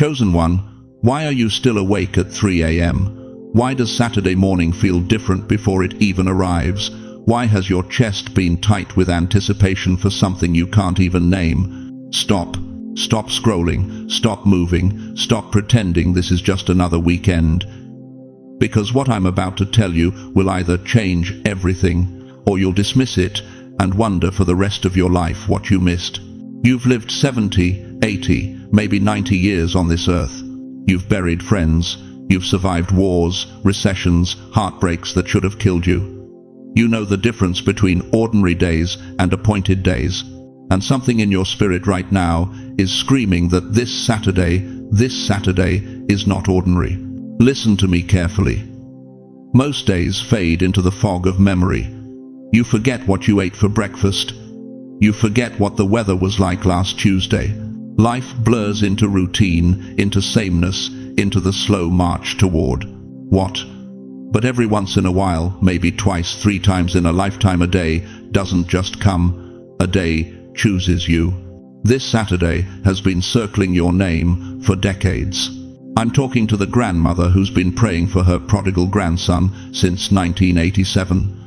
Chosen one, why are you still awake at 3 a.m.? Why does Saturday morning feel different before it even arrives? Why has your chest been tight with anticipation for something you can't even name? Stop. Stop scrolling. Stop moving. Stop pretending this is just another weekend. Because what I'm about to tell you will either change everything, or you'll dismiss it and wonder for the rest of your life what you missed. You've lived 70, 80, maybe 90 years on this earth. You've buried friends. You've survived wars, recessions, heartbreaks that should have killed you. You know the difference between ordinary days and appointed days. And something in your spirit right now is screaming that this Saturday is not ordinary. Listen to me carefully. Most days fade into the fog of memory. You forget what you ate for breakfast. You forget what the weather was like last Tuesday. Life blurs into routine, into sameness, into the slow march toward what? But every once in a while, maybe twice, 3 times in a lifetime, a day doesn't just come. A day chooses you. This Saturday has been circling your name for decades. I'm talking to the grandmother who's been praying for her prodigal grandson since 1987.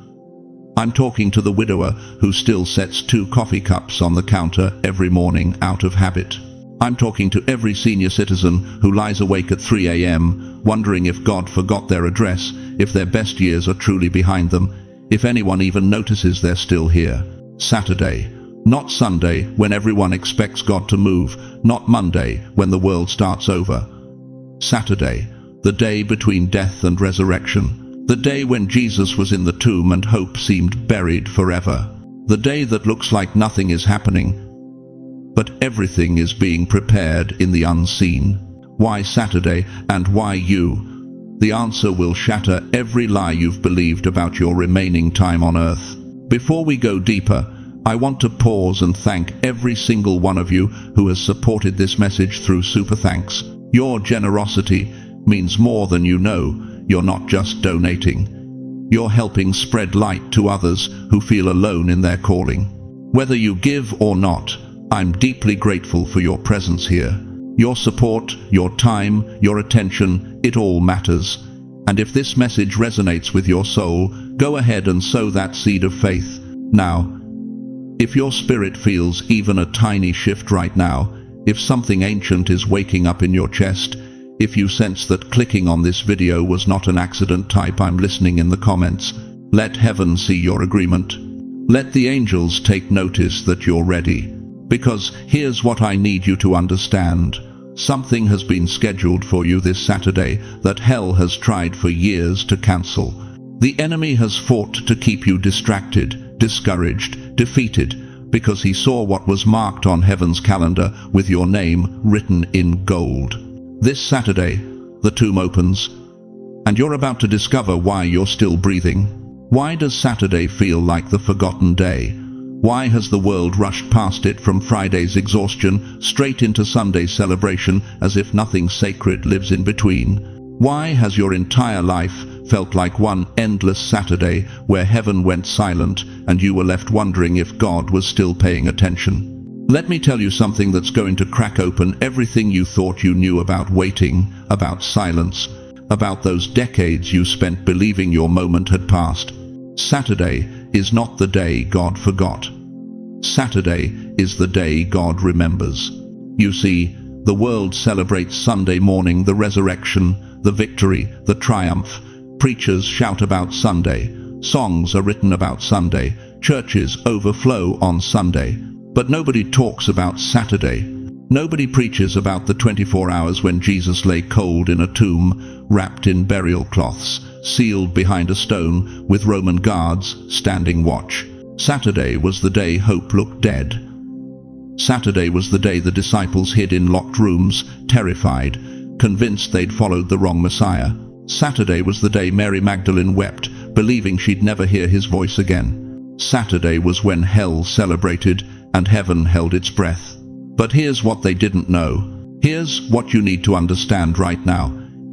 I'm talking to the widower who still sets 2 coffee cups on the counter every morning out of habit. I'm talking to every senior citizen who lies awake at 3 a.m. wondering if God forgot their address, if their best years are truly behind them, if anyone even notices they're still here. Saturday, not Sunday when everyone expects God to move, not Monday when the world starts over. Saturday, the day between death and resurrection, the day when Jesus was in the tomb and hope seemed buried forever, the day that looks like nothing is happening, but everything is being prepared in the unseen. Why Saturday, and why you? The answer will shatter every lie you've believed about your remaining time on earth. Before we go deeper, I want to pause and thank every single one of you who has supported this message through Super Thanks. Your generosity means more than you know. You're not just donating. You're helping spread light to others who feel alone in their calling. Whether you give or not, I'm deeply grateful for your presence here. Your support, your time, your attention, it all matters. And if this message resonates with your soul, go ahead and sow that seed of faith. Now, if your spirit feels even a tiny shift right now, if something ancient is waking up in your chest, if you sense that clicking on this video was not an accident, type "I'm listening" in the comments. Let heaven see your agreement. Let the angels take notice that you're ready. Because here's what I need you to understand. Something has been scheduled for you this Saturday that hell has tried for years to cancel. The enemy has fought to keep you distracted, discouraged, defeated, because he saw what was marked on heaven's calendar with your name written in gold. This Saturday, the tomb opens, and you're about to discover why you're still breathing. Why does Saturday feel like the forgotten day? Why has the world rushed past it from Friday's exhaustion straight into Sunday's celebration as if nothing sacred lives in between? Why has your entire life felt like one endless Saturday where heaven went silent and you were left wondering if God was still paying attention? Let me tell you something that's going to crack open everything you thought you knew about waiting, about silence, about those decades you spent believing your moment had passed. Saturday is not the day God forgot. Saturday is the day God remembers. You see, the world celebrates Sunday morning, the resurrection, the victory, the triumph. Preachers shout about Sunday. Songs are written about Sunday. Churches overflow on Sunday. But nobody talks about Saturday. Nobody preaches about the 24 hours when Jesus lay cold in a tomb, wrapped in burial cloths, sealed behind a stone, with Roman guards standing watch. Saturday was the day hope looked dead. Saturday was the day the disciples hid in locked rooms, terrified, convinced they'd followed the wrong Messiah. Saturday was the day Mary Magdalene wept, believing she'd never hear his voice again. Saturday was when hell celebrated and heaven held its breath. But here's what they didn't know. Here's what you need to understand right now,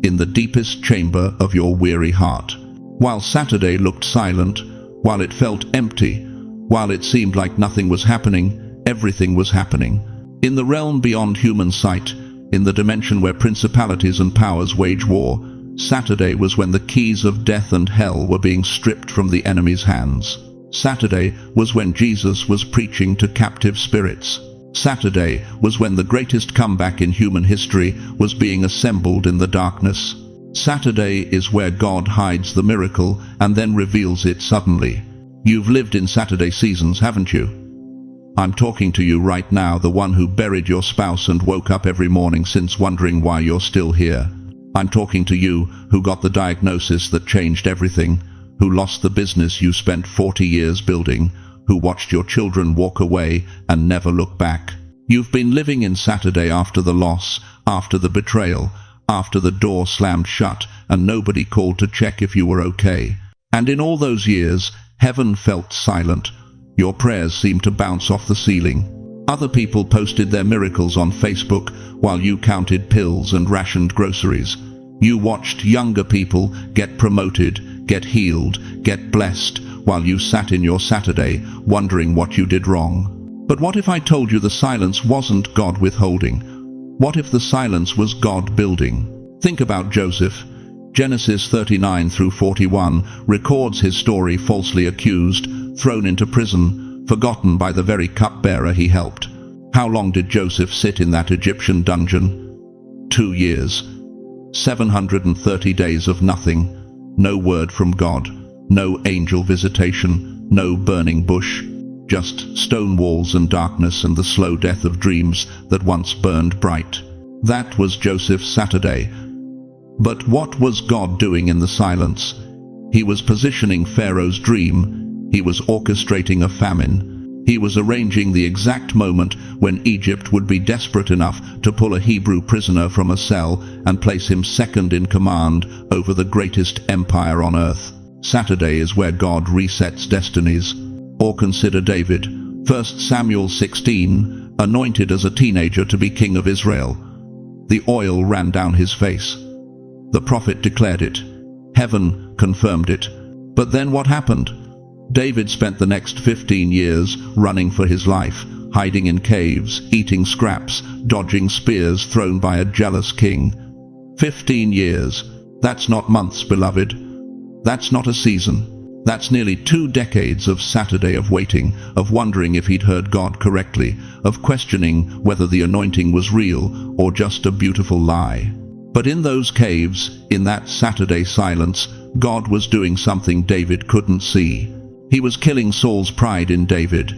in the deepest chamber of your weary heart. While Saturday looked silent, while it felt empty, while it seemed like nothing was happening, everything was happening. In the realm beyond human sight, In the dimension where principalities and powers wage war, Saturday was when the keys of death and hell were being stripped from the enemy's hands. Saturday was when Jesus was preaching to captive spirits. Saturday was when the greatest comeback in human history was being assembled in the darkness. Saturday is where God hides the miracle and then reveals it suddenly. You've lived in Saturday seasons, haven't you? I'm talking to you right now, the one who buried your spouse and woke up every morning since wondering why you're still here. I'm talking to you who got the diagnosis that changed everything, who lost the business you spent 40 years building, who watched your children walk away and never look back. You've been living in Saturday after the loss, after the betrayal, after the door slammed shut and nobody called to check if you were okay. And in all those years, heaven felt silent. Your prayers seemed to bounce off the ceiling. Other people posted their miracles on Facebook while you counted pills and rationed groceries. You watched younger people get promoted, get healed, get blessed, while you sat in your Saturday wondering what you did wrong. But what if I told you the silence wasn't God withholding? What if the silence was God building? Think about Joseph. Genesis 39 through 41 records his story: falsely accused, thrown into prison, forgotten by the very cupbearer he helped. How long did Joseph sit in that Egyptian dungeon? 2 years. 730 days of nothing. No word from God. No angel visitation. No burning bush. Just stone walls and darkness and the slow death of dreams that once burned bright. That was Joseph's Saturday. But what was God doing in the silence? He was positioning Pharaoh's dream. He was orchestrating a famine. He was arranging the exact moment when Egypt would be desperate enough to pull a Hebrew prisoner from a cell and place him second in command over the greatest empire on earth. Saturday is where God resets destinies. Or consider David, 1 Samuel 16, anointed as a teenager to be king of Israel. The oil ran down his face. The prophet declared it. Heaven confirmed it. But then what happened? David spent the next 15 years running for his life, hiding in caves, eating scraps, dodging spears thrown by a jealous king. 15 years. That's not months, beloved. That's not a season. That's nearly 2 decades of Saturday of waiting, of wondering if he'd heard God correctly, of questioning whether the anointing was real or just a beautiful lie. But in those caves, in that Saturday silence, God was doing something David couldn't see. He was killing Saul's pride in David.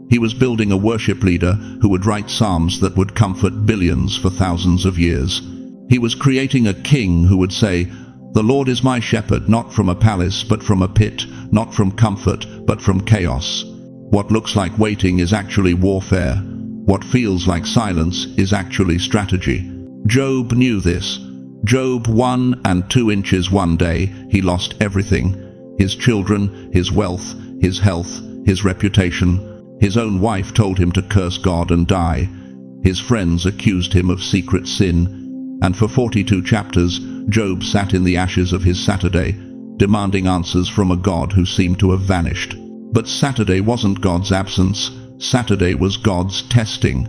He was building a worship leader who would write psalms that would comfort billions for thousands of years. He was creating a king who would say, "The Lord is my shepherd, not from a palace, but from a pit, not from comfort, but from chaos." What looks like waiting is actually warfare. What feels like silence is actually strategy. Job knew this. Job 1 and 2 inches one day, he lost everything. His children, his wealth, his health, his reputation. His own wife told him to curse God and die. His friends accused him of secret sin. And for 42 chapters, Job sat in the ashes of his Saturday, demanding answers from a God who seemed to have vanished. But Saturday wasn't God's absence. Saturday was God's testing.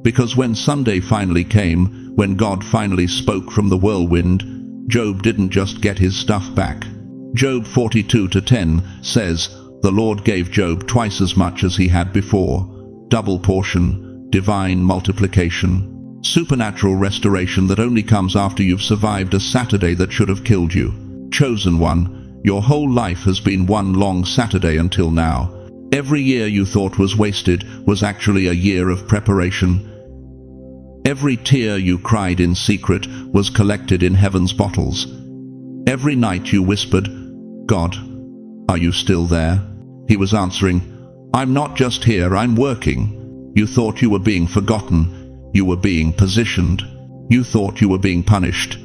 Because when Sunday finally came, when God finally spoke from the whirlwind, Job didn't just get his stuff back. Job 42:10 says, "The Lord gave Job twice as much as he had before." Double portion, divine multiplication. Supernatural restoration that only comes after you've survived a Saturday that should have killed you. Chosen one, your whole life has been one long Saturday until now. Every year you thought was wasted was actually a year of preparation. Every tear you cried in secret was collected in heaven's bottles. Every night you whispered, "God, are you still there?" He was answering, "I'm not just here, I'm working." You thought you were being forgotten. You were being positioned. You thought you were being punished.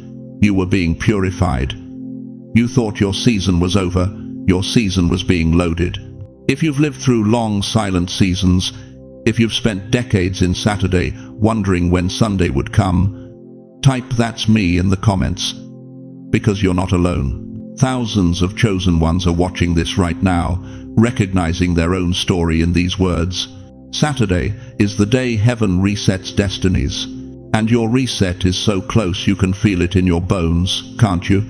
You were being purified. You thought your season was over. Your season was being loaded. If you've lived through long silent seasons, if you've spent decades in Saturday wondering when Sunday would come, type "That's me" in the comments. Because you're not alone. Thousands of chosen ones are watching this right now, recognizing their own story in these words. Saturday is the day heaven resets destinies. And your reset is so close you can feel it in your bones, can't you?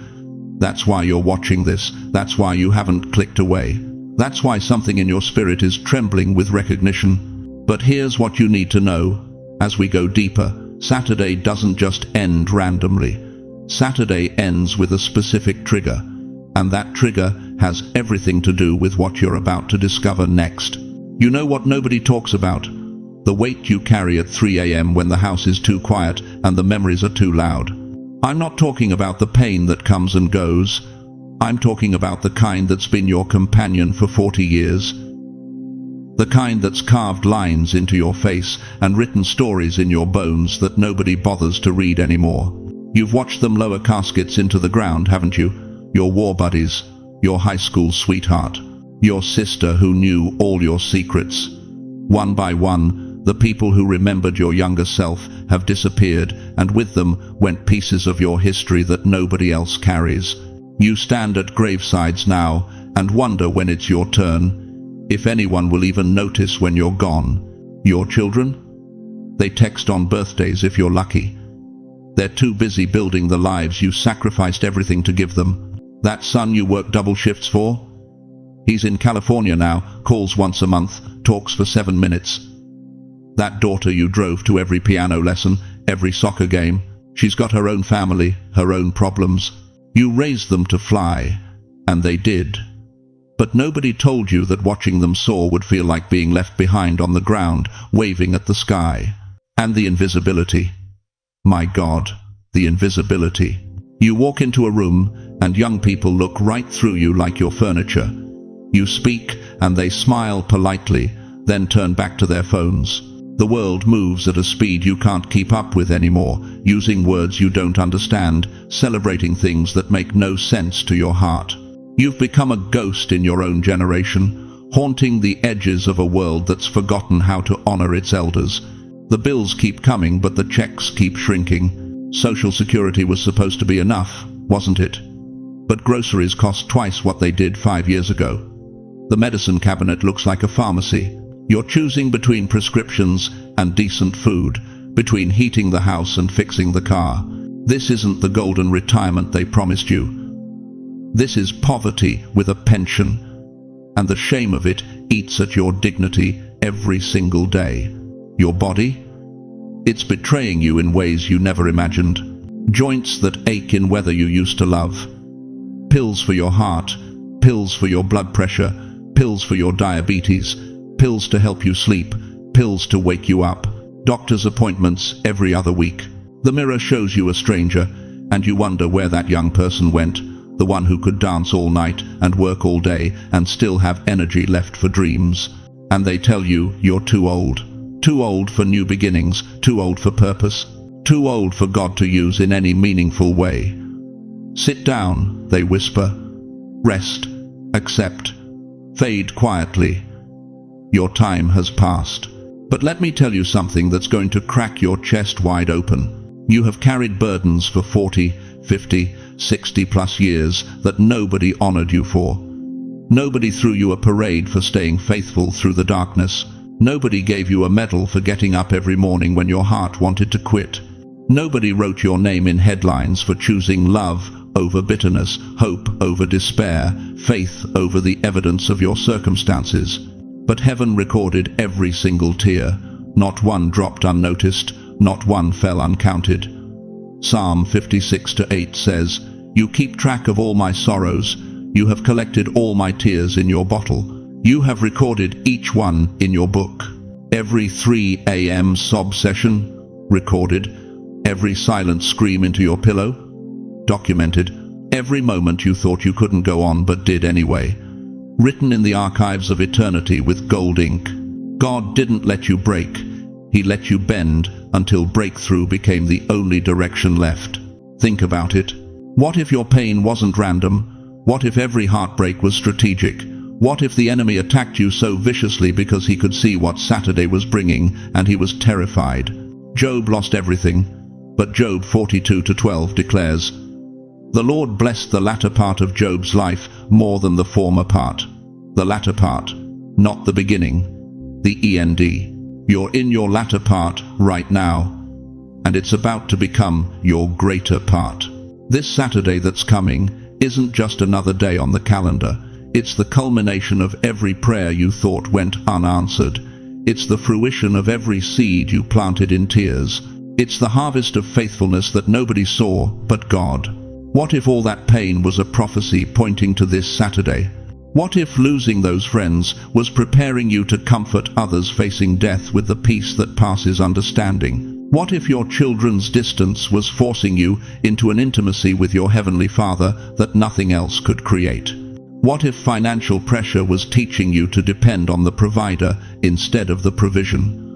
That's why you're watching this. That's why you haven't clicked away. That's why something in your spirit is trembling with recognition. But here's what you need to know. As we go deeper, Saturday doesn't just end randomly. Saturday ends with a specific trigger. And that trigger has everything to do with what you're about to discover next. You know what nobody talks about? The weight you carry at 3 a.m. when the house is too quiet and the memories are too loud. I'm not talking about the pain that comes and goes. I'm talking about the kind that's been your companion for 40 years. The kind that's carved lines into your face and written stories in your bones that nobody bothers to read anymore. You've watched them lower caskets into the ground, haven't you? Your war buddies, your high school sweetheart, your sister who knew all your secrets. One by one, the people who remembered your younger self have disappeared, and with them went pieces of your history that nobody else carries. You stand at gravesides now and wonder when it's your turn, if anyone will even notice when you're gone. Your children? They text on birthdays if you're lucky. They're too busy building the lives you sacrificed everything to give them. That son you work double shifts for? He's in California now, calls once a month, talks for 7 minutes. That daughter you drove to every piano lesson, every soccer game, she's got her own family, her own problems. You raised them to fly, and they did. But nobody told you that watching them soar would feel like being left behind on the ground, waving at the sky. And the invisibility. My God, the invisibility. You walk into a room, and young people look right through you like you're furniture. You speak, and they smile politely, then turn back to their phones. The world moves at a speed you can't keep up with anymore, using words you don't understand, celebrating things that make no sense to your heart. You've become a ghost in your own generation, haunting the edges of a world that's forgotten how to honor its elders. The bills keep coming, but the checks keep shrinking. Social Security was supposed to be enough, wasn't it? But groceries cost twice what they did 5 years ago. The medicine cabinet looks like a pharmacy. You're choosing between prescriptions and decent food, between heating the house and fixing the car. This isn't the golden retirement they promised you. This is poverty with a pension, and the shame of it eats at your dignity every single day. Your body? It's betraying you in ways you never imagined. Joints that ache in weather you used to love. Pills for your heart, pills for your blood pressure, pills for your diabetes, pills to help you sleep, pills to wake you up, doctor's appointments every other week. The mirror shows you a stranger, and you wonder where that young person went, the one who could dance all night and work all day and still have energy left for dreams. And they tell you you're too old. Too old for new beginnings, too old for purpose, too old for God to use in any meaningful way. Sit down, they whisper. Rest, accept, fade quietly. Your time has passed. But let me tell you something that's going to crack your chest wide open. You have carried burdens for 40, 50, 60 plus years that nobody honored you for. Nobody threw you a parade for staying faithful through the darkness. Nobody gave you a medal for getting up every morning when your heart wanted to quit. Nobody wrote your name in headlines for choosing love over bitterness, hope over despair, faith over the evidence of your circumstances. But heaven recorded every single tear. Not one dropped unnoticed, not one fell uncounted. Psalm 56:8 says, "You keep track of all my sorrows. You have collected all my tears in your bottle. You have recorded each one in your book. Every 3 a.m. sob session, recorded. Every silent scream into your pillow, documented. Every moment you thought you couldn't go on but did anyway. Written in the archives of eternity with gold ink. God didn't let you break. He let you bend until breakthrough became the only direction left. Think about it. What if your pain wasn't random? What if every heartbreak was strategic? What if the enemy attacked you so viciously because he could see what Saturday was bringing and he was terrified? Job lost everything, but Job 42:12 declares, "The Lord blessed the latter part of Job's life more than the former part." The latter part, not the beginning. The END. You're in your latter part right now. and it's about to become your greater part. This Saturday that's coming isn't just another day on the calendar. It's the culmination of every prayer you thought went unanswered. It's the fruition of every seed you planted in tears. It's the harvest of faithfulness that nobody saw but God. What if all that pain was a prophecy pointing to this Saturday? What if losing those friends was preparing you to comfort others facing death with the peace that passes understanding? What if your children's distance was forcing you into an intimacy with your Heavenly Father that nothing else could create? What if financial pressure was teaching you to depend on the provider instead of the provision?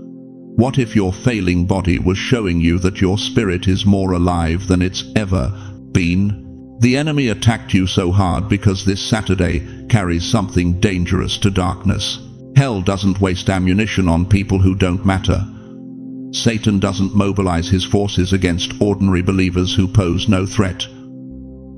What if your failing body was showing you that your spirit is more alive than it's ever been? The enemy attacked you so hard because this Saturday carries something dangerous to darkness. Hell doesn't waste ammunition on people who don't matter. Satan doesn't mobilize his forces against ordinary believers who pose no threat.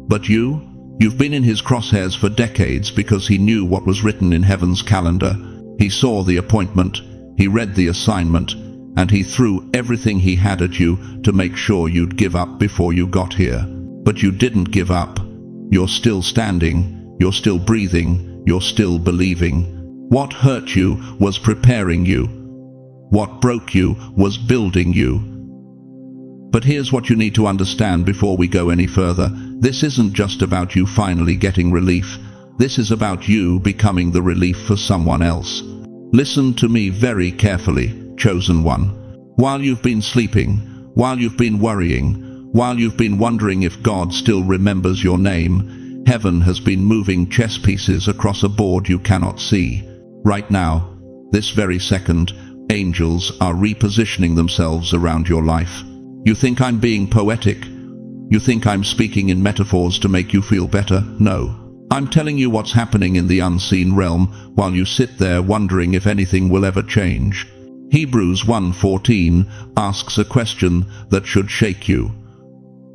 But you've been in his crosshairs for decades because he knew what was written in heaven's calendar. He saw the appointment, he read the assignment, and he threw everything he had at you to make sure you'd give up before you got here. But you didn't give up. You're still standing, you're still breathing, you're still believing. What hurt you was preparing you. What broke you was building you. But here's what you need to understand before we go any further. This isn't just about you finally getting relief. This is about you becoming the relief for someone else. Listen to me very carefully, chosen one. While you've been sleeping, while you've been worrying, while you've been wondering if God still remembers your name, heaven has been moving chess pieces across a board you cannot see. Right now, this very second, angels are repositioning themselves around your life. You think I'm being poetic? You think I'm speaking in metaphors to make you feel better? No. I'm telling you what's happening in the unseen realm while you sit there wondering if anything will ever change. Hebrews 1:14 asks a question that should shake you.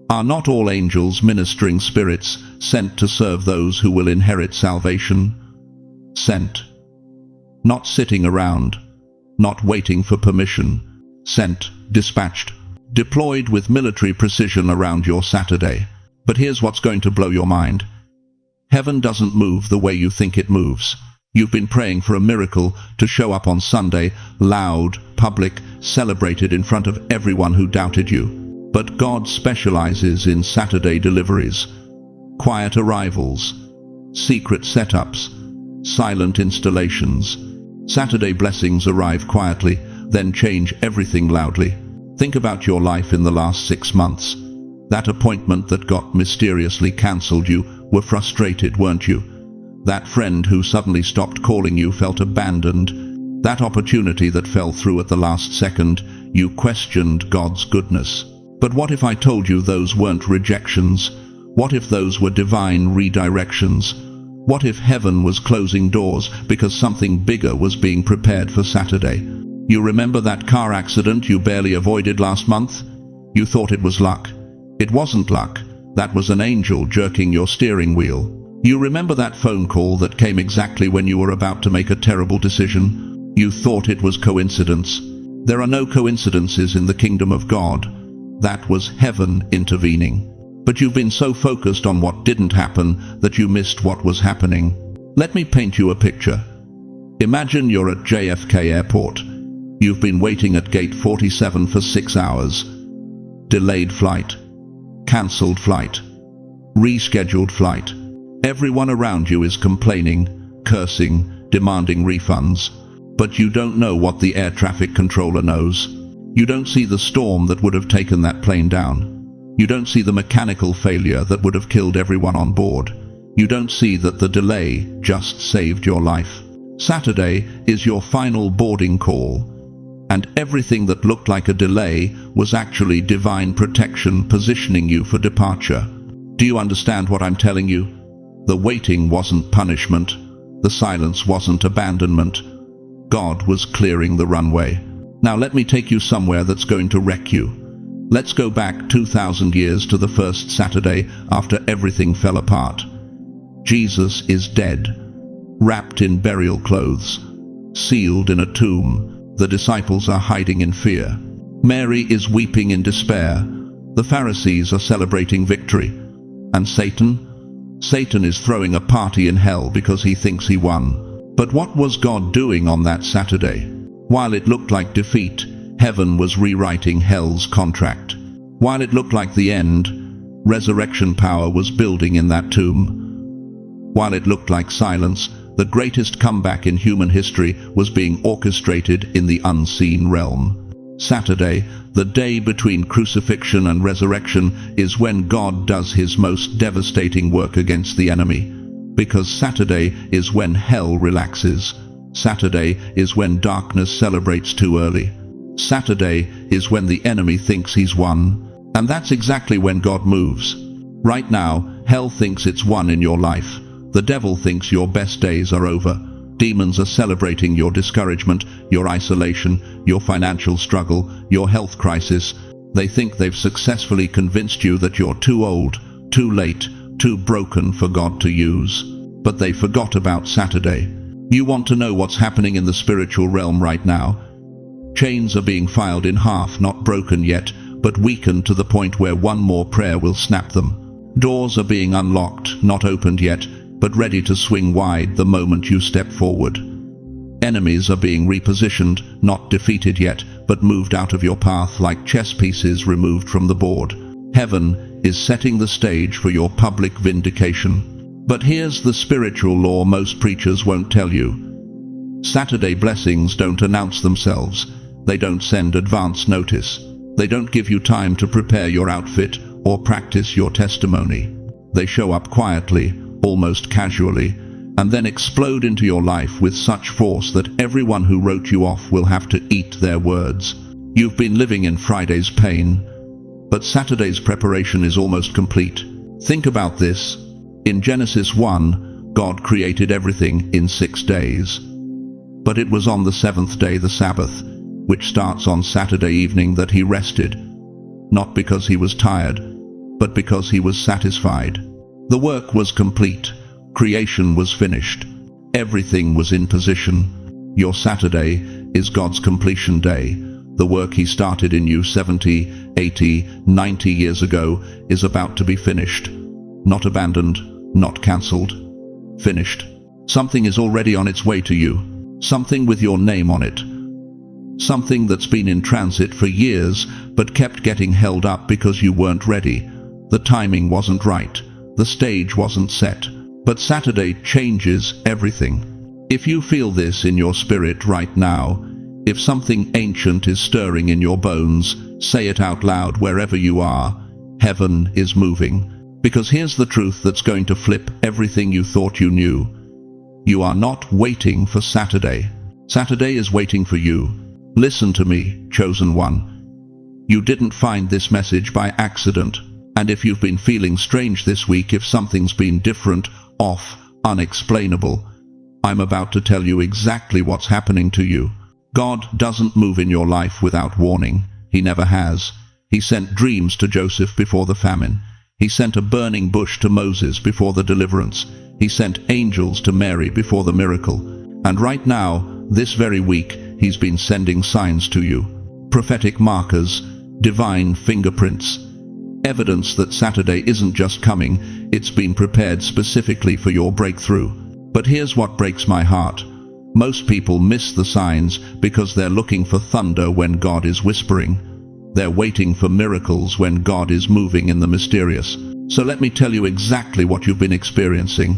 Are not all angels ministering spirits sent to serve those who will inherit salvation? Sent. Not sitting around. Not waiting for permission. Sent, dispatched, deployed with military precision around your Saturday. But here's what's going to blow your mind. Heaven doesn't move the way you think it moves. You've been praying for a miracle to show up on Sunday, loud, public, celebrated in front of everyone who doubted you. But God specializes in Saturday deliveries. Quiet arrivals, secret setups, silent installations. Saturday blessings arrive quietly, then change everything loudly. Think about your life in the last 6 months. That appointment that got mysteriously cancelled, you were frustrated, weren't you? That friend who suddenly stopped calling you felt abandoned. That opportunity that fell through at the last second, you questioned God's goodness. But what if I told you those weren't rejections? What if those were divine redirections? What if heaven was closing doors because something bigger was being prepared for Saturday? You remember that car accident you barely avoided last month? You thought it was luck. It wasn't luck. That was an angel jerking your steering wheel. You remember that phone call that came exactly when you were about to make a terrible decision? You thought it was coincidence. There are no coincidences in the kingdom of God. That was heaven intervening. But you've been so focused on what didn't happen that you missed what was happening. Let me paint you a picture. Imagine you're at JFK Airport. You've been waiting at gate 47 for 6 hours. Delayed flight. Cancelled flight. Rescheduled flight. Everyone around you is complaining, cursing, demanding refunds. But you don't know what the air traffic controller knows. You don't see the storm that would have taken that plane down. You don't see the mechanical failure that would have killed everyone on board. You don't see that the delay just saved your life. Saturday is your final boarding call, and everything that looked like a delay was actually divine protection positioning you for departure. Do you understand what I'm telling you? The waiting wasn't punishment. The silence wasn't abandonment. God was clearing the runway. Now let me take you somewhere that's going to wreck you. Let's go back 2,000 years to the first Saturday after everything fell apart. Jesus is dead, wrapped in burial clothes, sealed in a tomb. The disciples are hiding in fear. Mary is weeping in despair. The Pharisees are celebrating victory. And Satan? Satan is throwing a party in hell because he thinks he won. But what was God doing on that Saturday? While it looked like defeat, heaven was rewriting hell's contract. While it looked like the end, resurrection power was building in that tomb. While it looked like silence, the greatest comeback in human history was being orchestrated in the unseen realm. Saturday, the day between crucifixion and resurrection, is when God does his most devastating work against the enemy. Because Saturday is when hell relaxes. Saturday is when darkness celebrates too early. Saturday is when the enemy thinks he's won. And that's exactly when God moves. Right now, hell thinks it's won in your life. The devil thinks your best days are over. Demons are celebrating your discouragement, your isolation, your financial struggle, your health crisis. They think they've successfully convinced you that you're too old, too late, too broken for God to use. But they forgot about Saturday. You want to know what's happening in the spiritual realm right now? Chains are being filed in half, not broken yet, but weakened to the point where one more prayer will snap them. Doors are being unlocked, not opened yet, but ready to swing wide the moment you step forward. Enemies are being repositioned, not defeated yet, but moved out of your path like chess pieces removed from the board. Heaven is setting the stage for your public vindication. But here's the spiritual law most preachers won't tell you. Saturday blessings don't announce themselves. They don't send advance notice. They don't give you time to prepare your outfit or practice your testimony. They show up quietly, almost casually, and then explode into your life with such force that everyone who wrote you off will have to eat their words. You've been living in Friday's pain, but Saturday's preparation is almost complete. Think about this. In Genesis 1, God created everything in 6 days. But it was on the seventh day, the Sabbath, which starts on Saturday evening, that he rested, not because he was tired, but because he was satisfied. The work was complete. Creation was finished. Everything was in position. Your Saturday is God's completion day. The work he started in you 70, 80, 90 years ago is about to be finished. Not abandoned, not cancelled. Finished. Something is already on its way to you. Something with your name on it. Something that's been in transit for years but kept getting held up because you weren't ready. The timing wasn't right. The stage wasn't set. But Saturday changes everything. If you feel this in your spirit right now, if something ancient is stirring in your bones, say it out loud wherever you are. Heaven is moving. Because here's the truth that's going to flip everything you thought you knew. You are not waiting for Saturday. Saturday is waiting for you. Listen to me, chosen one. You didn't find this message by accident. And if you've been feeling strange this week, if something's been different, off, unexplainable, I'm about to tell you exactly what's happening to you. God doesn't move in your life without warning. He never has. He sent dreams to Joseph before the famine. He sent a burning bush to Moses before the deliverance. He sent angels to Mary before the miracle. And right now, this very week, he's been sending signs to you. Prophetic markers, divine fingerprints. Evidence that Saturday isn't just coming, it's been prepared specifically for your breakthrough. But here's what breaks my heart. Most people miss the signs because they're looking for thunder when God is whispering. They're waiting for miracles when God is moving in the mysterious. So let me tell you exactly what you've been experiencing.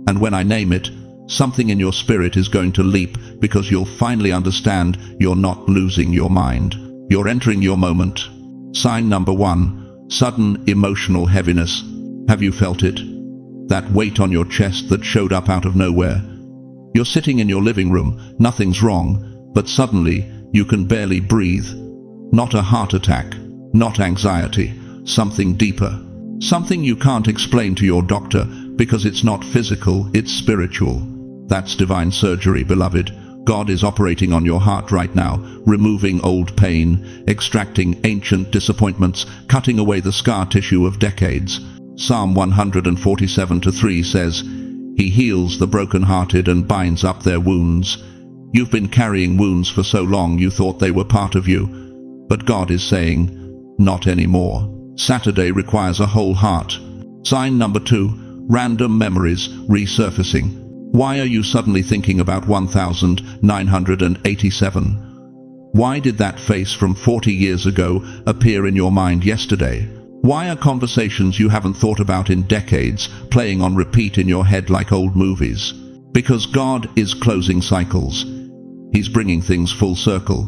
And when I name it, something in your spirit is going to leap because you'll finally understand you're not losing your mind. You're entering your moment. Sign number 1. Sudden emotional heaviness. Have you felt it? That weight on your chest that showed up out of nowhere. You're sitting in your living room, nothing's wrong, but suddenly you can barely breathe. Not a heart attack, not anxiety, something deeper. Something you can't explain to your doctor because it's not physical, it's spiritual. That's divine surgery, beloved. God is operating on your heart right now, removing old pain, extracting ancient disappointments, cutting away the scar tissue of decades. Psalm 147:3 says, He heals the brokenhearted and binds up their wounds. You've been carrying wounds for so long you thought they were part of you. But God is saying, not anymore. Saturday requires a whole heart. Sign number 2, random memories resurfacing. Why are you suddenly thinking about 1987? Why did that face from 40 years ago appear in your mind yesterday? Why are conversations you haven't thought about in decades playing on repeat in your head like old movies? Because God is closing cycles. He's bringing things full circle.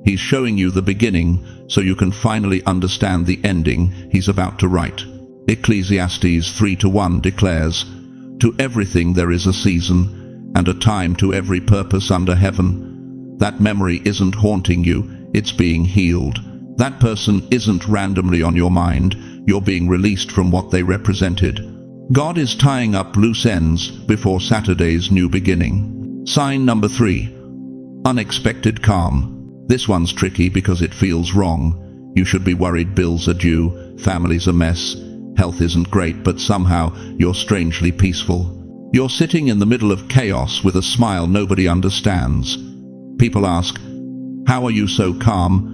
He's showing you the beginning so you can finally understand the ending He's about to write. Ecclesiastes 3:1 declares, "To everything there is a season, and a time to every purpose under heaven." That memory isn't haunting you, it's being healed. That person isn't randomly on your mind, you're being released from what they represented. God is tying up loose ends before Saturday's new beginning. Sign number 3, unexpected calm. This one's tricky because it feels wrong. You should be worried bills are due, family's a mess, health isn't great, but somehow you're strangely peaceful. You're sitting in the middle of chaos with a smile nobody understands. People ask, "How are you so calm?"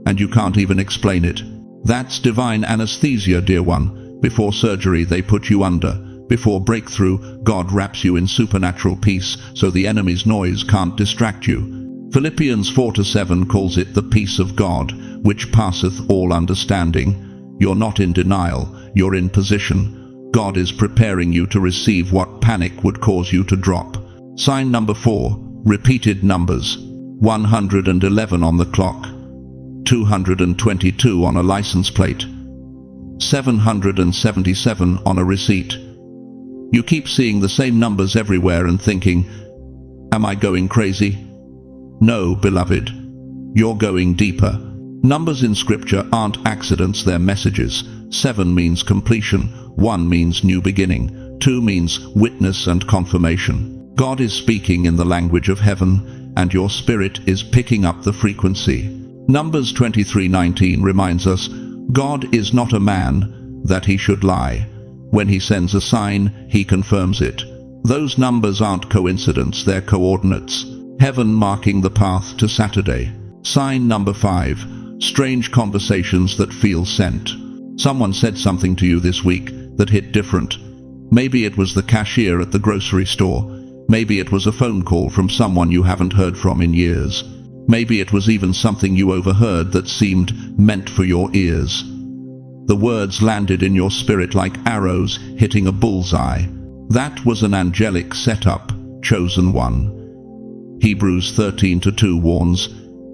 And you can't even explain it. That's divine anesthesia, dear one. Before surgery they put you under. Before breakthrough, God wraps you in supernatural peace so the enemy's noise can't distract you. Philippians 4:7 calls it the peace of God, which passeth all understanding. You're not in denial, you're in position. God is preparing you to receive what panic would cause you to drop. Sign number 4, repeated numbers. 111 on the clock, 222 on a license plate, 777 on a receipt. You keep seeing the same numbers everywhere and thinking, am I going crazy? No, beloved, you're going deeper. Numbers in Scripture aren't accidents, they're messages. 7 means completion, 1 means new beginning, 2 means witness and confirmation. God is speaking in the language of heaven, and your spirit is picking up the frequency. Numbers 23:19 reminds us, God is not a man that he should lie. When he sends a sign, he confirms it. Those numbers aren't coincidence, they're coordinates. Heaven marking the path to Saturday. Sign number 5, strange conversations that feel sent. Someone said something to you this week that hit different. Maybe it was the cashier at the grocery store. Maybe it was a phone call from someone you haven't heard from in years. Maybe it was even something you overheard that seemed meant for your ears. The words landed in your spirit like arrows hitting a bullseye. That was an angelic setup, chosen one. Hebrews 13:2 warns,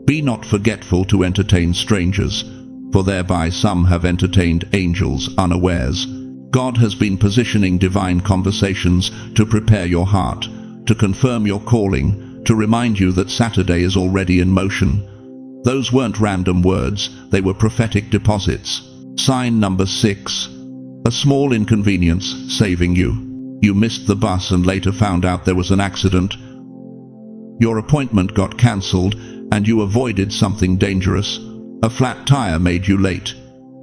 "Be not forgetful to entertain strangers, for thereby some have entertained angels unawares." God has been positioning divine conversations to prepare your heart, to confirm your calling, to remind you that Saturday is already in motion. Those weren't random words, they were prophetic deposits. Sign number 6, a small inconvenience saving you. You missed the bus and later found out there was an accident. Your appointment got cancelled and you avoided something dangerous. A flat tire made you late,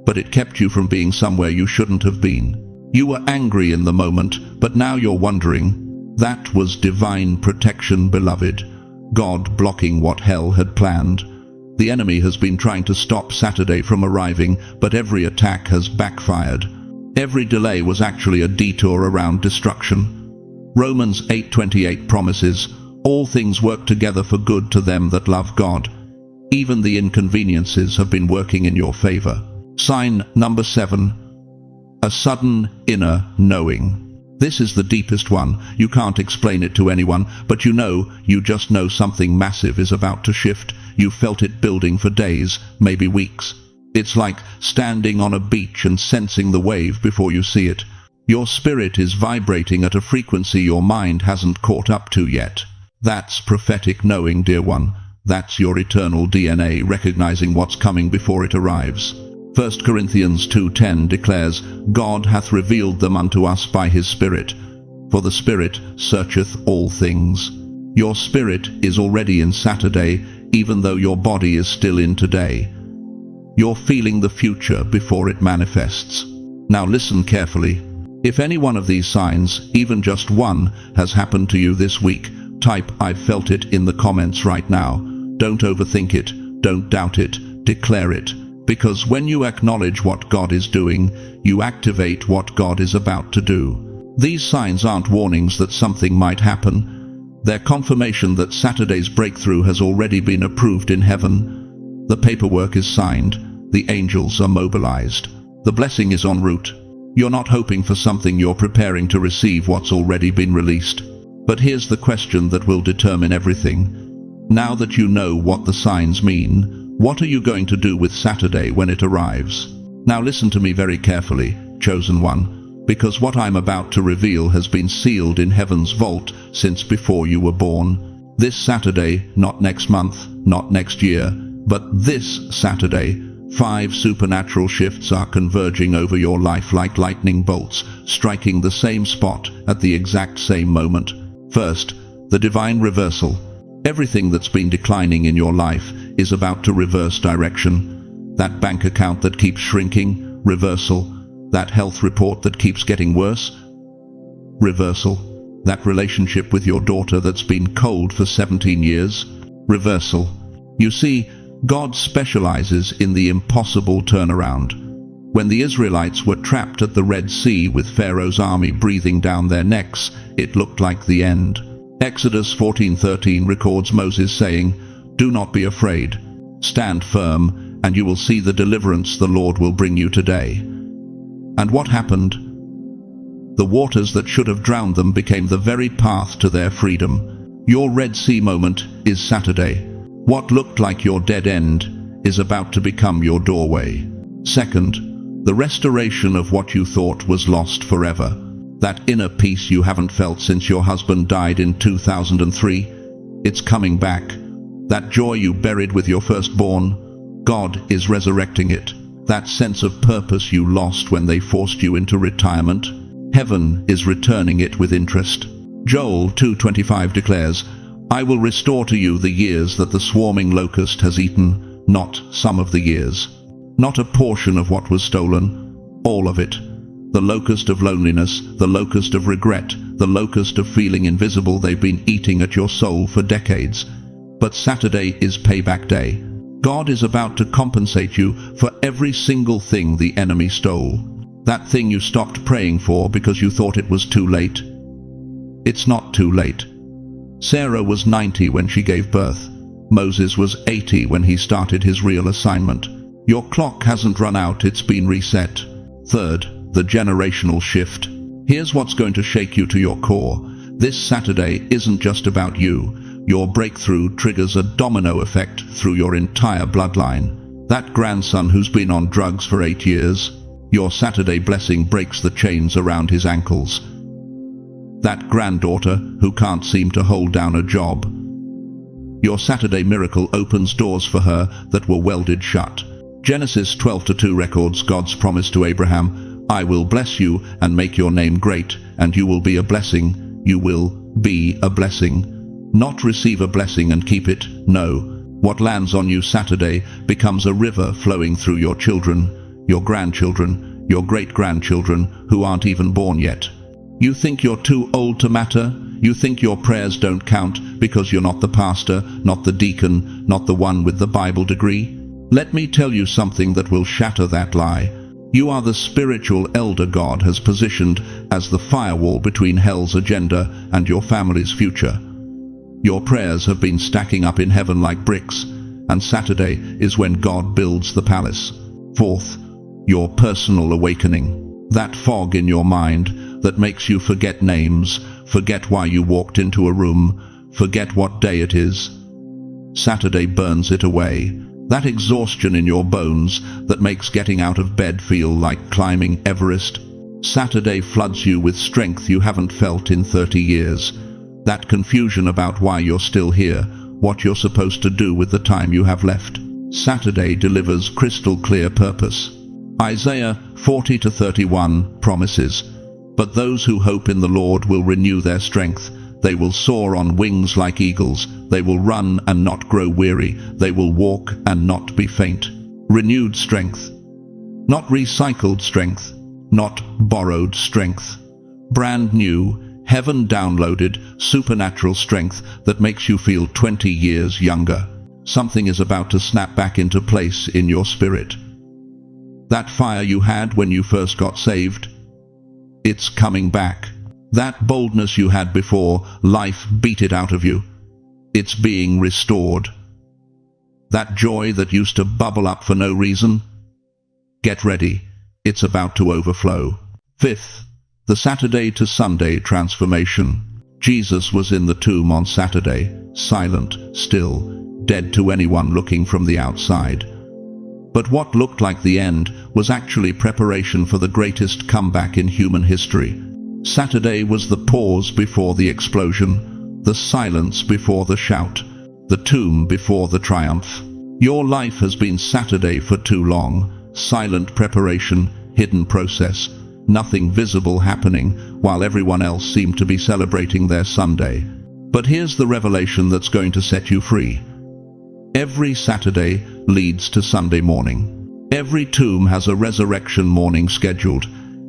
but it kept you from being somewhere you shouldn't have been. You were angry in the moment, but now you're wondering. That was divine protection, beloved. God blocking what hell had planned. The enemy has been trying to stop Saturday from arriving, but every attack has backfired. Every delay was actually a detour around destruction. Romans 8:28 promises, "All things work together for good to them that love God." Even the inconveniences have been working in your favor. Sign number 7, a sudden inner knowing. This is the deepest one. You can't explain it to anyone, but you just know something massive is about to shift. You felt it building for days, maybe weeks. It's like standing on a beach and sensing the wave before you see it. Your spirit is vibrating at a frequency your mind hasn't caught up to yet. That's prophetic knowing, dear one. That's your eternal DNA recognizing what's coming before it arrives. 1 Corinthians 2:10 declares, "God hath revealed them unto us by his Spirit, for the Spirit searcheth all things." Your spirit is already in Saturday, even though your body is still in today. You're feeling the future before it manifests. Now listen carefully. If any one of these signs, even just one, has happened to you this week, type "I've felt it" in the comments right now. Don't overthink it. Don't doubt it. declare it, because when you acknowledge what God is doing, you activate what God is about to do. These signs aren't warnings that something might happen. They're confirmation that Saturday's breakthrough has already been approved in heaven. The paperwork is signed. The angels are mobilized. The blessing is en route. You're not hoping for something, you're preparing to receive what's already been released. But here's the question that will determine everything. Now that you know what the signs mean, what are you going to do with Saturday when it arrives? Now listen to me very carefully, chosen one, because what I'm about to reveal has been sealed in heaven's vault since before you were born. This Saturday, not next month, not next year, but this Saturday, 5 supernatural shifts are converging over your life like lightning bolts, striking the same spot at the exact same moment. First, the divine reversal. Everything that's been declining in your life is about to reverse direction. That bank account that keeps shrinking, reversal. That health report that keeps getting worse, reversal. That relationship with your daughter that's been cold for 17 years, reversal. You see, God specializes in the impossible turnaround. When the Israelites were trapped at the Red Sea with Pharaoh's army breathing down their necks, it looked like the end. Exodus 14:13 records Moses saying, "Do not be afraid. Stand firm, and you will see the deliverance the Lord will bring you today." And what happened? The waters that should have drowned them became the very path to their freedom. Your Red Sea moment is Saturday. What looked like your dead end is about to become your doorway. Second, the restoration of what you thought was lost forever. That inner peace you haven't felt since your husband died in 2003, it's coming back. That joy you buried with your firstborn, God is resurrecting it. That sense of purpose you lost when they forced you into retirement, heaven is returning it with interest. Joel 2:25 declares, "I will restore to you the years that the swarming locust has eaten, not some of the years." Not a portion of what was stolen, all of it. The locust of loneliness, the locust of regret, the locust of feeling invisible they've been eating at your soul for decades. But Saturday is payback day. God is about to compensate you for every single thing the enemy stole. That thing you stopped praying for because you thought it was too late. It's not too late. Sarah was 90 when she gave birth. Moses was 80 when he started his real assignment. Your clock hasn't run out, it's been reset. Third, the generational shift. Here's what's going to shake you to your core. This Saturday isn't just about you. Your breakthrough triggers a domino effect through your entire bloodline. That grandson who's been on drugs for 8 years, your Saturday blessing breaks the chains around his ankles. That granddaughter who can't seem to hold down a job, your Saturday miracle opens doors for her that were welded shut. Genesis 12:2 records God's promise to Abraham, "I will bless you and make your name great, and you will be a blessing." You will be a blessing. Not receive a blessing and keep it. No. What lands on you Saturday becomes a river flowing through your children, your grandchildren, your great-grandchildren who aren't even born yet. You think you're too old to matter? You think your prayers don't count because you're not the pastor, not the deacon, not the one with the Bible degree? Let me tell you something that will shatter that lie. You are the spiritual elder God has positioned as the firewall between hell's agenda and your family's future. Your prayers have been stacking up in heaven like bricks, and Saturday is when God builds the palace. Fourth, your personal awakening. That fog in your mind that makes you forget names, forget why you walked into a room, forget what day it is. Saturday burns it away. That exhaustion in your bones that makes getting out of bed feel like climbing Everest. Saturday floods you with strength you haven't felt in 30 years. That confusion about why you're still here, what you're supposed to do with the time you have left. Saturday delivers crystal clear purpose. Isaiah 40:31 promises, "But those who hope in the Lord will renew their strength. They will soar on wings like eagles. They will run and not grow weary. They will walk and not be faint." Renewed strength. Not recycled strength. Not borrowed strength. Brand new, heaven-downloaded, supernatural strength that makes you feel 20 years younger. Something is about to snap back into place in your spirit. That fire you had when you first got saved, it's coming back. That boldness you had before life beat it out of you, it's being restored. That joy that used to bubble up for no reason, get ready, it's about to overflow. Fifth, the Saturday to Sunday transformation. Jesus was in the tomb on Saturday, silent, still, dead to anyone looking from the outside. But what looked like the end was actually preparation for the greatest comeback in human history. Saturday was the pause before the explosion, the silence before the shout, the tomb before the triumph. Your life has been Saturday for too long, silent preparation, hidden process, nothing visible happening while everyone else seemed to be celebrating their Sunday. But here's the revelation that's going to set you free. Every Saturday leads to Sunday morning. Every tomb has a resurrection morning scheduled.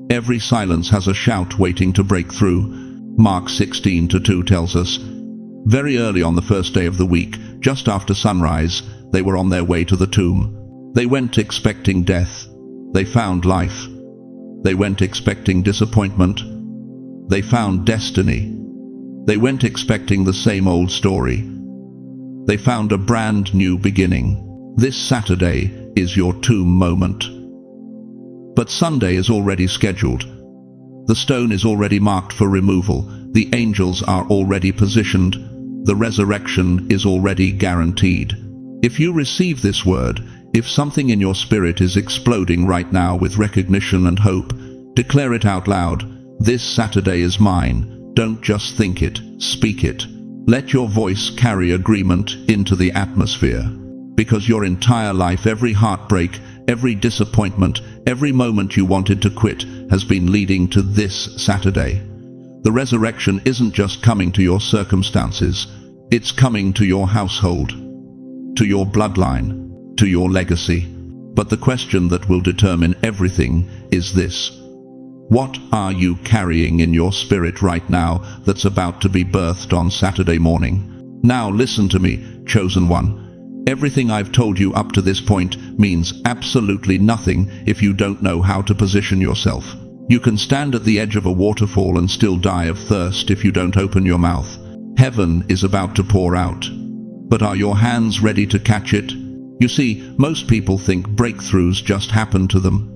Every silence has a shout waiting to break through. Mark 16:2 tells us, very early on the first day of the week, just after sunrise, they were on their way to the tomb. They went expecting death. They found life. They went expecting disappointment. They found destiny. They went expecting the same old story. They found a brand new beginning. This Saturday is your tomb moment. But Sunday is already scheduled. The stone is already marked for removal. The angels are already positioned. The resurrection is already guaranteed. If you receive this word, if something in your spirit is exploding right now with recognition and hope, declare it out loud. This Saturday is mine. Don't just think it, speak it. Let your voice carry agreement into the atmosphere. Because your entire life, every heartbreak, every disappointment, every moment you wanted to quit has been leading to this Saturday. The resurrection isn't just coming to your circumstances, it's coming to your household, to your bloodline, to your legacy. But the question that will determine everything is this: what are you carrying in your spirit right now that's about to be birthed on Saturday morning? Now listen to me, chosen one. Everything I've told you up to this point means absolutely nothing if you don't know how to position yourself. You can stand at the edge of a waterfall and still die of thirst if you don't open your mouth. Heaven is about to pour out. But are your hands ready to catch it? You see, most people think breakthroughs just happen to them.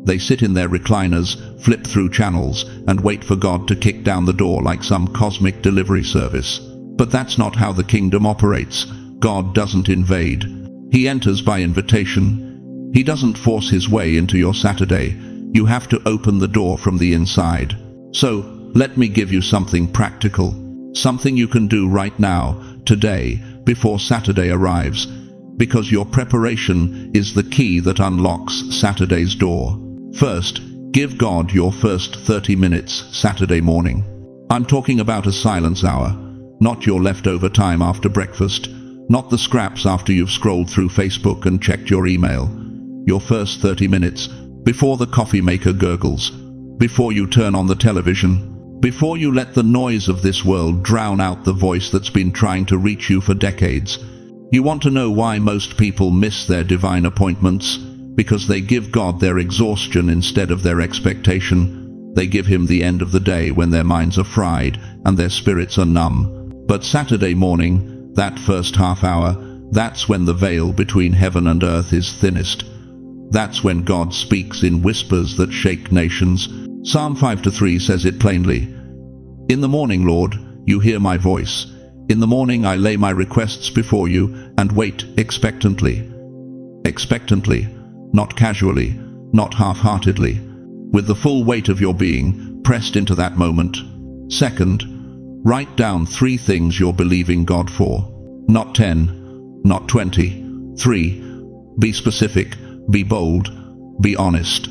They sit in their recliners, flip through channels, and wait for God to kick down the door like some cosmic delivery service. But that's not how the kingdom operates. God doesn't invade. He enters by invitation. He doesn't force his way into your Saturday. You have to open the door from the inside. So, let me give you something practical. Something you can do right now, today, before Saturday arrives. Because your preparation is the key that unlocks Saturday's door. First, give God your first 30 minutes Saturday morning. I'm talking about a silence hour, not your leftover time after breakfast, not the scraps after you've scrolled through Facebook and checked your email. Your first 30 minutes, before the coffee maker gurgles, before you turn on the television, before you let the noise of this world drown out the voice that's been trying to reach you for decades. You want to know why most people miss their divine appointments? Because they give God their exhaustion instead of their expectation. They give him the end of the day when their minds are fried and their spirits are numb. But Saturday morning, that first half hour, that's when the veil between heaven and earth is thinnest. That's when God speaks in whispers that shake nations. Psalm 5:3 says it plainly. In the morning, Lord, you hear my voice. In the morning I lay my requests before you and wait expectantly. Expectantly, not casually, not half-heartedly, with the full weight of your being pressed into that moment. Second, write down 3 things you're believing God for. Not 10, not 20. 3. Be specific, be bold, be honest.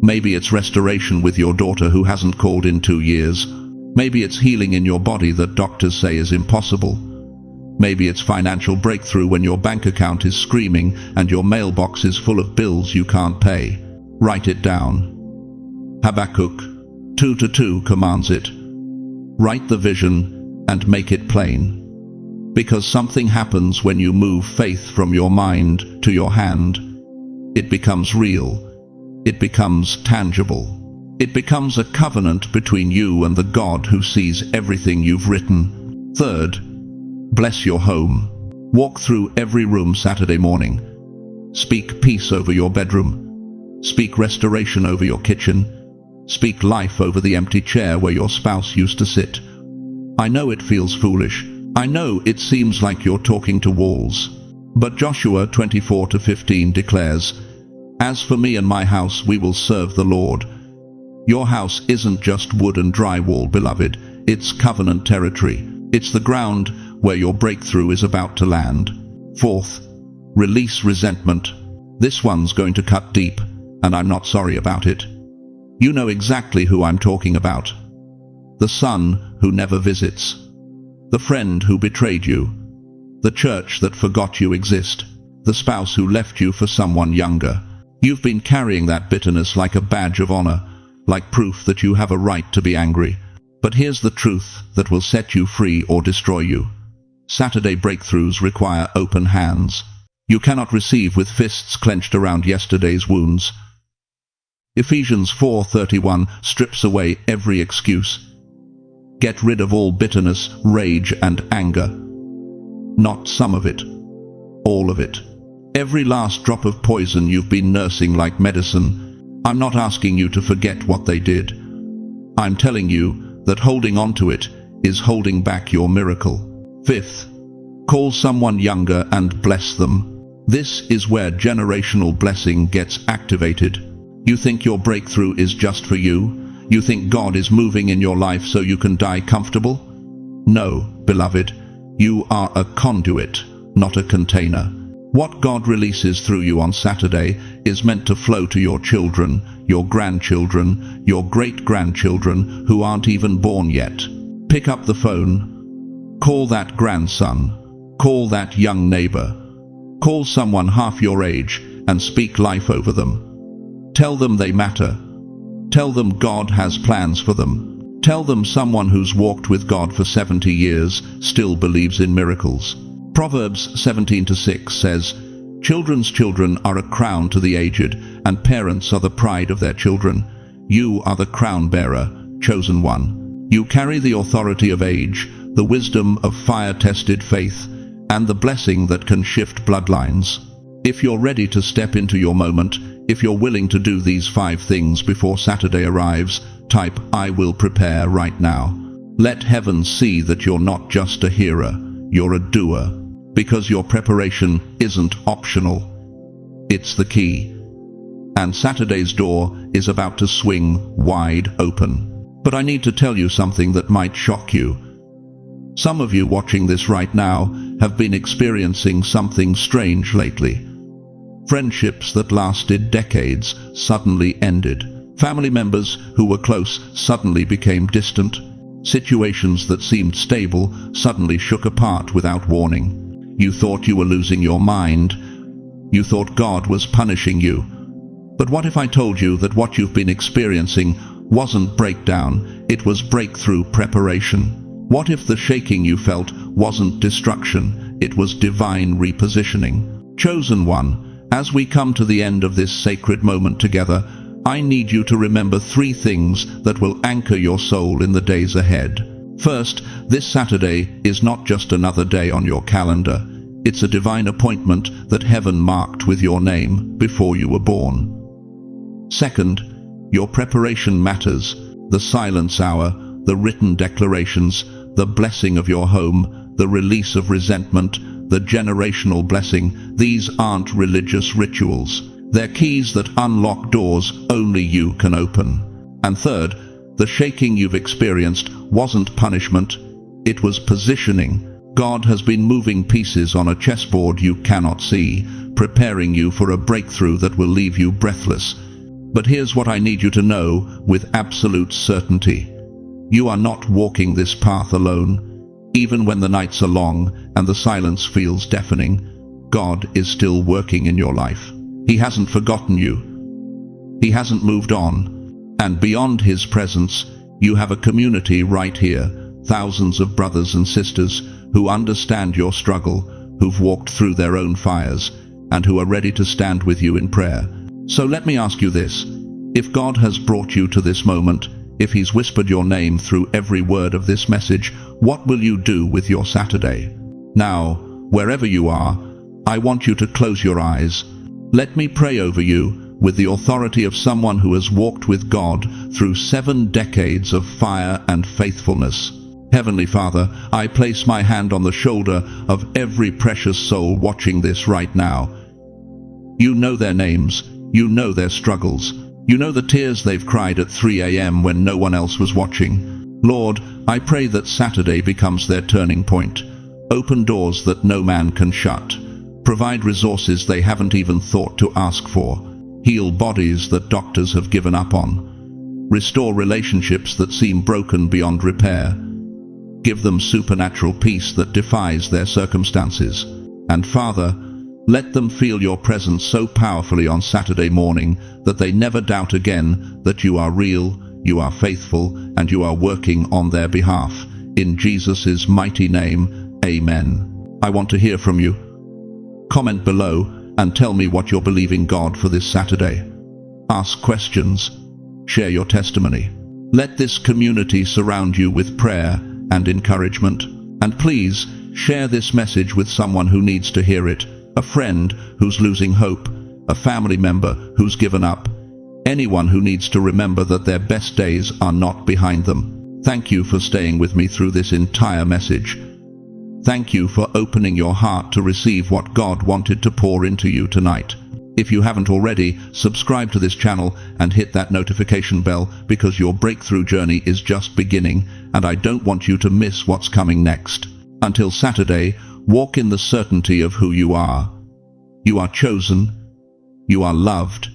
Maybe it's restoration with your daughter who hasn't called in 2 years. Maybe it's healing in your body that doctors say is impossible. Maybe it's financial breakthrough when your bank account is screaming and your mailbox is full of bills you can't pay. Write it down. Habakkuk 2:2 commands it. Write the vision and make it plain. Because something happens when you move faith from your mind to your hand. It becomes real. It becomes tangible. It becomes a covenant between you and the God who sees everything you've written. Third, bless your home. Walk through every room Saturday morning. Speak peace over your bedroom. Speak restoration over your kitchen. Speak life over the empty chair where your spouse used to sit. I know it feels foolish. I know it seems like you're talking to walls. But Joshua 24:15 declares, "As for me and my house, we will serve the Lord." Your house isn't just wood and drywall, beloved. It's covenant territory. It's the ground where your breakthrough is about to land. Fourth, release resentment. This one's going to cut deep, and I'm not sorry about it. You know exactly who I'm talking about. The son who never visits. The friend who betrayed you. The church that forgot you exist. The spouse who left you for someone younger. You've been carrying that bitterness like a badge of honor, like proof that you have a right to be angry. But here's the truth that will set you free or destroy you. Saturday breakthroughs require open hands. You cannot receive with fists clenched around yesterday's wounds. Ephesians 4:31 strips away every excuse. Get rid of all bitterness, rage, and anger. Not some of it. All of it. Every last drop of poison you've been nursing like medicine. I'm not asking you to forget what they did. I'm telling you that holding on to it is holding back your miracle. Fifth, call someone younger and bless them. This is where generational blessing gets activated. You think your breakthrough is just for you? You think God is moving in your life so you can die comfortable? No, beloved, you are a conduit, not a container. What God releases through you on Saturday is meant to flow to your children, your grandchildren, your great-grandchildren who aren't even born yet. Pick up the phone. Call that grandson. Call that young neighbor. Call someone half your age and speak life over them. Tell them they matter. Tell them God has plans for them. Tell them someone who's walked with God for 70 years still believes in miracles. Proverbs 17:6 says, "Children's children are a crown to the aged, and parents are the pride of their children. You are the crown bearer, chosen one. You carry the authority of age, the wisdom of fire-tested faith, and the blessing that can shift bloodlines." If you're ready to step into your moment, if you're willing to do these 5 things before Saturday arrives, type "I will prepare" right now. Let heaven see that you're not just a hearer, you're a doer. Because your preparation isn't optional. It's the key. And Saturday's door is about to swing wide open. But I need to tell you something that might shock you. Some of you watching this right now have been experiencing something strange lately. Friendships that lasted decades suddenly ended. Family members who were close suddenly became distant. Situations that seemed stable suddenly shook apart without warning. You thought you were losing your mind. You thought God was punishing you. But what if I told you that what you've been experiencing wasn't breakdown, it was breakthrough preparation? What if the shaking you felt wasn't destruction, it was divine repositioning? Chosen one, as we come to the end of this sacred moment together, I need you to remember 3 things that will anchor your soul in the days ahead. First, this Saturday is not just another day on your calendar. It's a divine appointment that heaven marked with your name before you were born. Second, your preparation matters. The silence hour, the written declarations, the blessing of your home, the release of resentment, the generational blessing, these aren't religious rituals. They're keys that unlock doors only you can open. And third, the shaking you've experienced wasn't punishment, it was positioning. God has been moving pieces on a chessboard you cannot see, preparing you for a breakthrough that will leave you breathless. But here's what I need you to know with absolute certainty. You are not walking this path alone. Even when the nights are long and the silence feels deafening, God is still working in your life. He hasn't forgotten you. He hasn't moved on. And beyond His presence, you have a community right here, thousands of brothers and sisters who understand your struggle, who've walked through their own fires, and who are ready to stand with you in prayer. So let me ask you this. If God has brought you to this moment, if He's whispered your name through every word of this message, what will you do with your Saturday? Now, wherever you are, I want you to close your eyes. Let me pray over you with the authority of someone who has walked with God through 7 decades of fire and faithfulness. Heavenly Father, I place my hand on the shoulder of every precious soul watching this right now. You know their names, you know their struggles, you know the tears they've cried at 3 a.m. when no one else was watching. Lord, I pray that Saturday becomes their turning point. Open doors that no man can shut. Provide resources they haven't even thought to ask for. Heal bodies that doctors have given up on. Restore relationships that seem broken beyond repair. Give them supernatural peace that defies their circumstances. And Father, let them feel your presence so powerfully on Saturday morning that they never doubt again that you are real, you are faithful, and you are working on their behalf. In Jesus' mighty name, amen. I want to hear from you. Comment below and tell me what you're believing God for this Saturday. Ask questions. Share your testimony. Let this community surround you with prayer and encouragement. And please, share this message with someone who needs to hear it. A friend who's losing hope. A family member who's given up. Anyone who needs to remember that their best days are not behind them. Thank you for staying with me through this entire message. Thank you for opening your heart to receive what God wanted to pour into you tonight. If you haven't already, subscribe to this channel and hit that notification bell because your breakthrough journey is just beginning and I don't want you to miss what's coming next. Until Saturday, walk in the certainty of who you are. You are chosen, you are loved,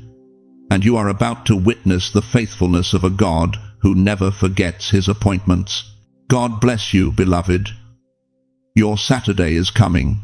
and you are about to witness the faithfulness of a God who never forgets His appointments. God bless you, beloved. Your Saturday is coming.